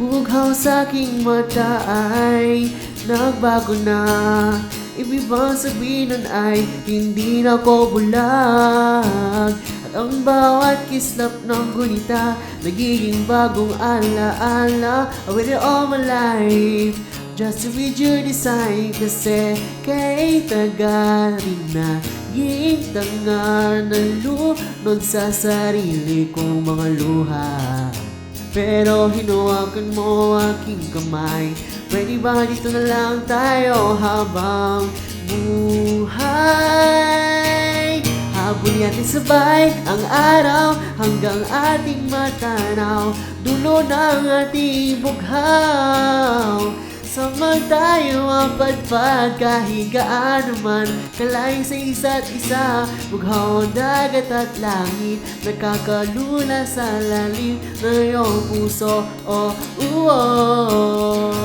Bughaw sa aking mata ay nagbago na. Ibig bang sabihin nun ay hindi na ako bulag? At ang bawat kislap ng gunita nagiging bagong alaala. I waited all my life just to read your design. Kasi kay tagal rin na gintanga na lunod sa sarili kong mga luha. Pero hinuwakan mo aking kamay. Pwede ba dito na lang tayo habang buhay? Habol natin sabay ang araw hanggang ating matanaw dulo ng ating bughaw. Sama tayo ang padpad kahit gaano man kalayo sa isa't isa. Bughaw ang dagat at langit nakakalula sa lalim ng iyong puso. Oh, oh, oh,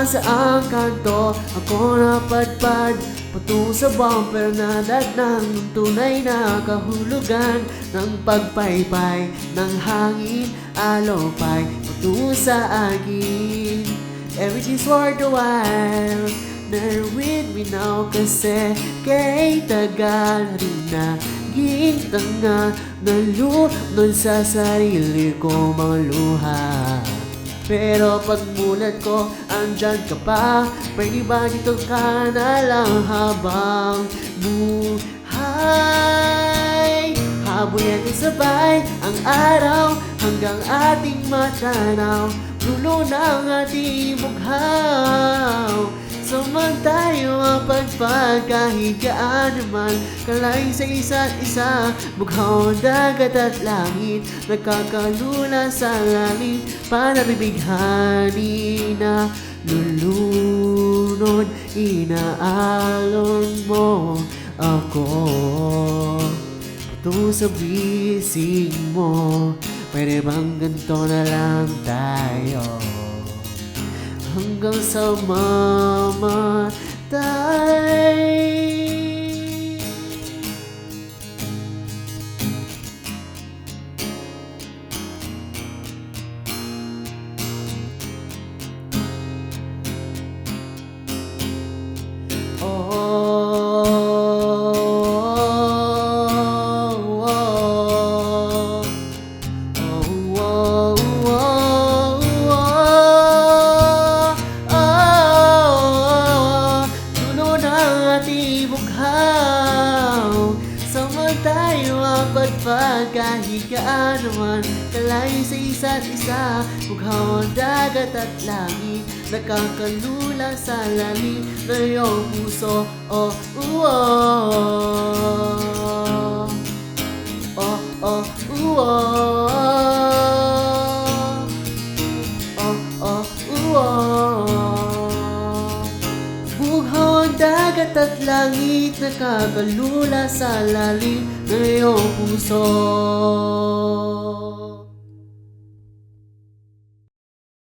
saan kanto ako napadpad patungo sa bumper na dagnang ng tunay na kahulugan ng pagpaypay ng hangin alopay patungo sa akin. Everything's worth a while. They're with me now kasi kay tagal rin na gintanga na lunod sa sarili ko mga luha. Pero pagmulat ko, andyan ka pa. Pwede ba dito ka na lang habang buhay? Habol natin sabay ang araw hanggang ating matanaw dulo ng ating bughaw. Saman tayo ang pagpag kahit gaano man kalayo sa isa't isa. Bughaw ang dagat at langit nakakalula sa lalim. Panabibighani na lulunod, inaalon mo ako patungo sa bisig mo. Pwede bang ganito na lang tayo hanggang sa mamatay? Sama tayo ang pagpag kahit gaano man kalayo sa isa't isa. Bughaw ang dagat at langit nakakalula sa lalim ng iyong puso. Oh, oh, oh, bughaw ang dagat at langit nakakalula sa lalim ng iyong puso.